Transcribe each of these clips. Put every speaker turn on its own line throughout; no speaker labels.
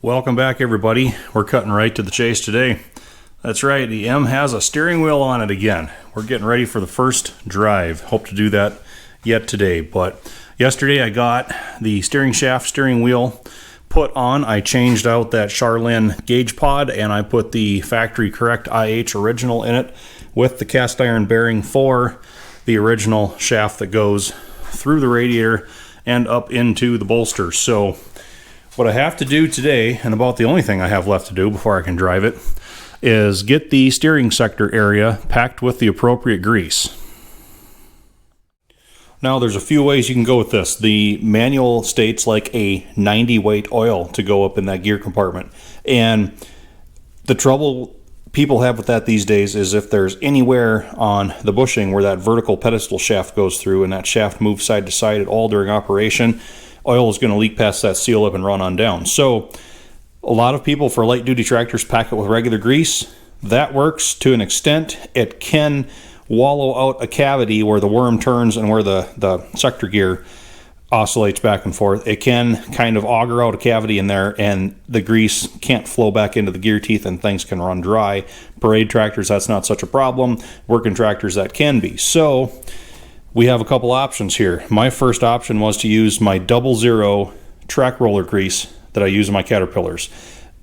Welcome back, everybody. We're cutting right to the chase today. That's right, the M has a steering wheel on it again. We're getting ready for the first drive. Hope to do that yet today, but yesterday I got the steering shaft, steering wheel put on. I changed out that Charlin gauge pod and I put the factory correct IH original in it with the cast iron bearing for the original shaft that goes through the radiator and up into the bolster. So what I have to do today, and about the only thing I have left to do before I can drive it, is get the steering sector area packed with the appropriate grease. Now there's a few ways you can go with this. The manual states like a 90 weight oil to go up in that gear compartment. And the trouble people have with that these days is if there's anywhere on the bushing where that vertical pedestal shaft goes through and that shaft moves side to side at all during operation, oil is going to leak past that seal lip and run on down. So a lot of people for light duty tractors pack it with regular grease. That works to an extent. It can wallow out a cavity where the worm turns and where the sector gear oscillates back and forth. It can kind of auger out a cavity in there and the grease can't flow back into the gear teeth and things can run dry. Parade tractors, that's not such a problem. Working tractors, that can be. So we have a couple options here. My first option was to use my 00 track roller grease that I use in my Caterpillars.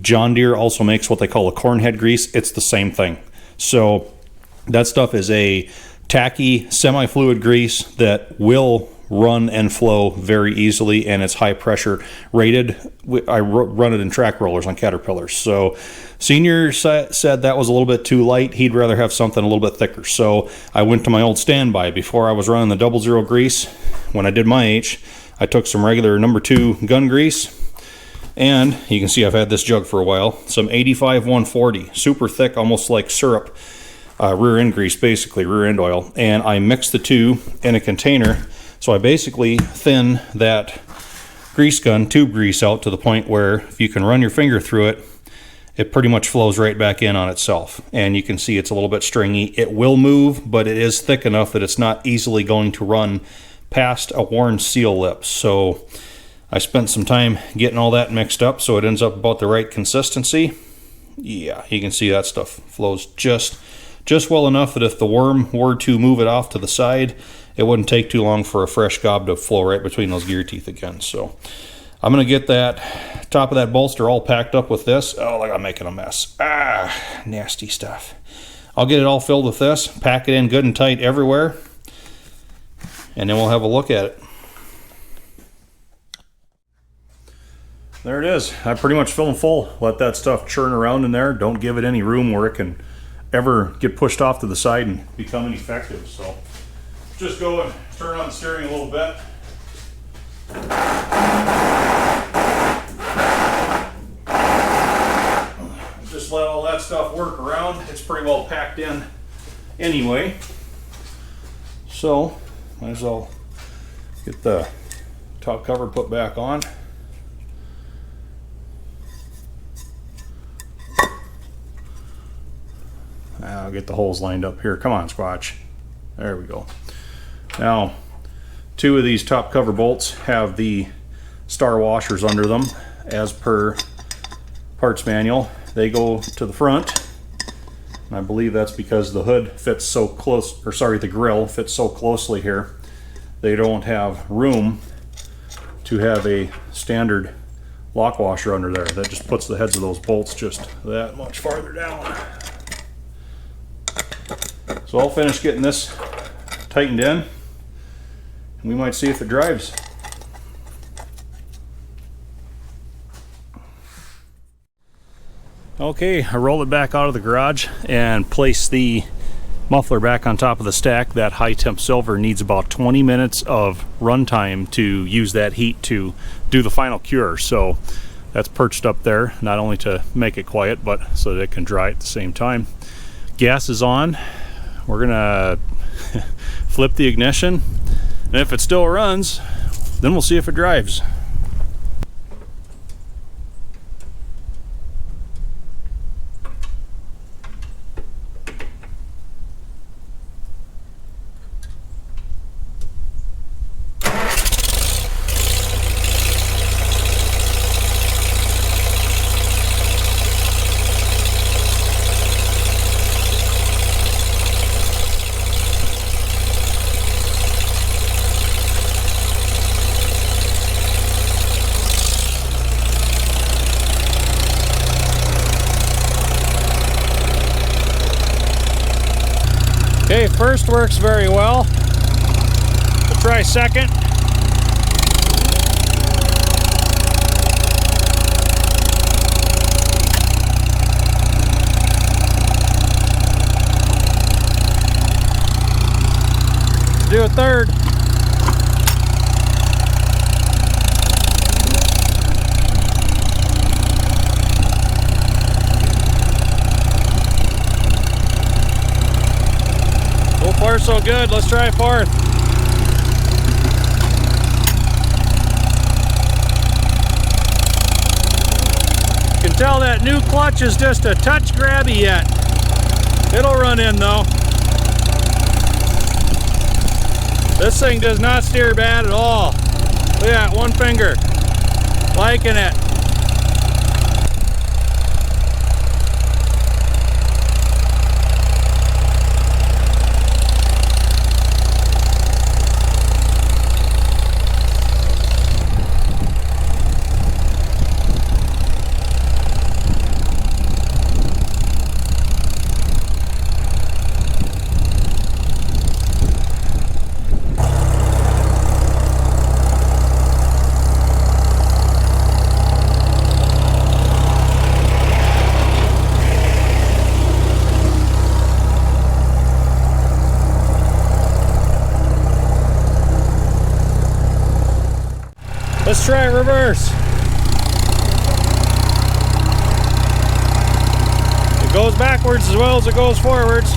John Deere also makes what they call a cornhead grease. It's the same thing. So that stuff is a tacky, semi-fluid grease that will run and flow very easily, and it's high pressure rated. I run it in track rollers on Caterpillars. So Senior said that was a little bit too light. He'd rather have something a little bit thicker. So I went to my old standby. Before I was running the 00 grease, when I did my H, I took some regular number 2 gun grease, and you can see I've had this jug for a while. Some 85 140, super thick, almost like syrup, rear end grease, basically rear end oil. And I mixed the two in a container. So I basically thin that grease gun tube grease out to the point where if you can run your finger through it, it pretty much flows right back in on itself. And you can see it's a little bit stringy. It will move, but it is thick enough that it's not easily going to run past a worn seal lip. So I spent some time getting all that mixed up so it ends up about the right consistency. Yeah, you can see that stuff flows just well enough that if the worm were to move it off to the side, it wouldn't take too long for a fresh gob to flow right between those gear teeth again. So I'm going to get that top of that bolster all packed up with this. Oh, look, I'm making a mess. Nasty stuff. I'll get it all filled with this, pack it in good and tight everywhere, and then we'll have a look at it. There it is. I pretty much fill them full. Let that stuff churn around in there. Don't give it any room where it can ever get pushed off to the side and become ineffective. So just go and turn on the steering a little bit. Just let all that stuff work around. It's pretty well packed in anyway. So might as well get the top cover put back on. I'll get the holes lined up here. Come on, Squatch. There we go. Now, 2 of these top cover bolts have the star washers under them as per parts manual. They go to the front, and I believe that's because the hood fits so close, or sorry, the grill fits so closely here. They don't have room to have a standard lock washer under there. That just puts the heads of those bolts just that much farther down. So I'll finish getting this tightened in, and we might see if it drives. Okay, I rolled it back out of the garage and placed the muffler back on top of the stack. That high temp silver needs about 20 minutes of run time to use that heat to do the final cure. So that's perched up there, not only to make it quiet, but so that it can dry at the same time. Gas is on. We're gonna flip the ignition, and if it still runs, then we'll see if it drives. first works very well. We'll try second. Let's do a third. So far so good. Let's try fourth. You can tell that new clutch is just a touch grabby yet. It'll run in though. This thing does not steer bad at all. Look at that, one finger. Liking it. Let's try reverse. It goes backwards as well as it goes forwards.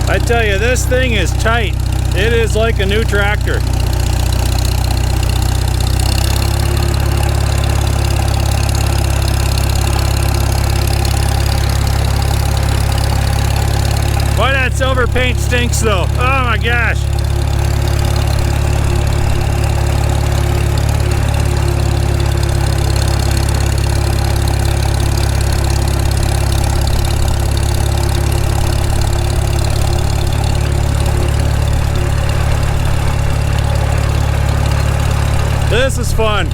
I tell you, this thing is tight. It is like a new tractor. Boy, that silver paint stinks though. Oh my gosh. This is fun.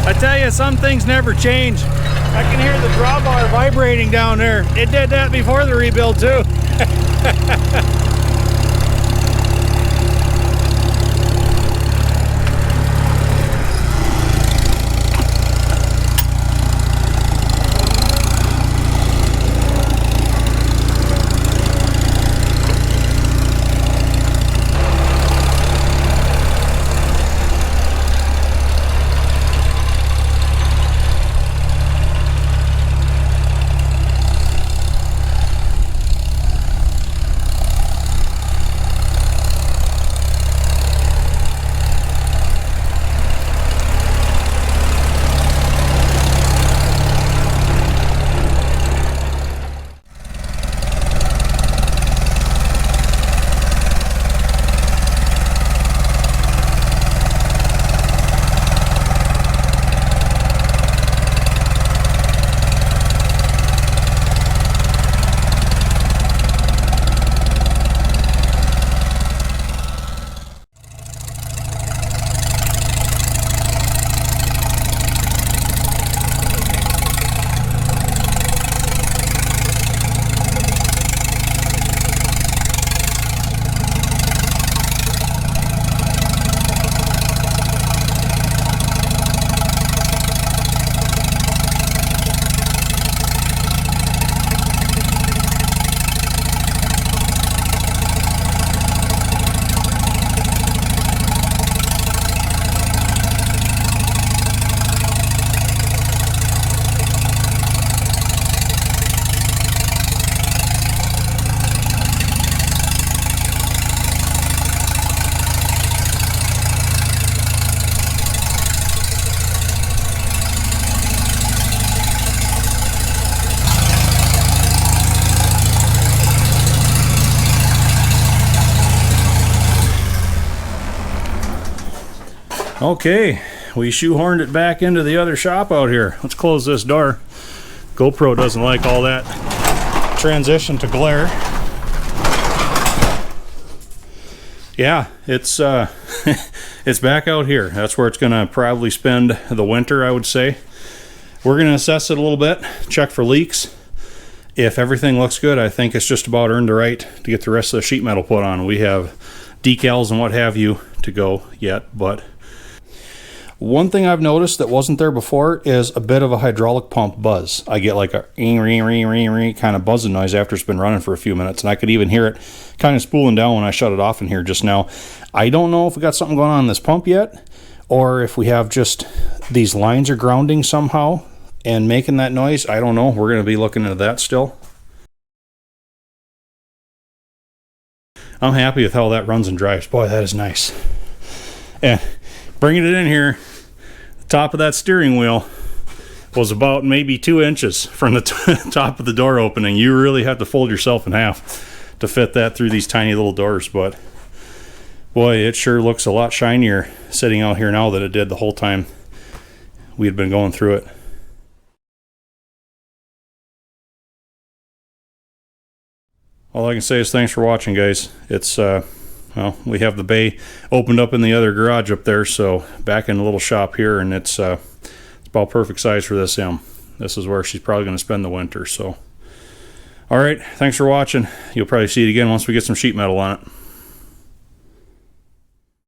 I tell you, some things never change. I can hear the drawbar vibrating down there. It did that before the rebuild too. Okay, we shoehorned it back into the other shop out here. Let's close this door. GoPro doesn't like all that transition to glare. Yeah, it's it's back out here. That's where it's gonna probably spend the winter, I would say. We're gonna assess it a little bit, check for leaks. If everything looks good, I think it's just about earned the right to get the rest of the sheet metal put on. We have decals and what have you to go yet, but one thing I've noticed that wasn't there before is a bit of a hydraulic pump buzz. I get like a ring, ring, ring, ring, ring kind of buzzing noise after it's been running for a few minutes, and I could even hear it kind of spooling down when I shut it off in here just now. I don't know if we got something going on in this pump yet, or if we have just these lines are grounding somehow and making that noise. I don't know. We're going to be looking into that still. I'm happy with how that runs and drives. Boy, that is nice. And bringing it in here, the top of that steering wheel was about maybe 2 inches from the top of the door opening. You really have to fold yourself in half to fit that through these tiny little doors, but boy, it sure looks a lot shinier sitting out here now than it did the whole time we had been going through it. All I can say is thanks for watching, guys. It's well, we have the bay opened up in the other garage up there, so back in the little shop here, and it's about perfect size for this M. This is where she's probably going to spend the winter. So, all right, thanks for watching. You'll probably see it again once we get some sheet metal on it.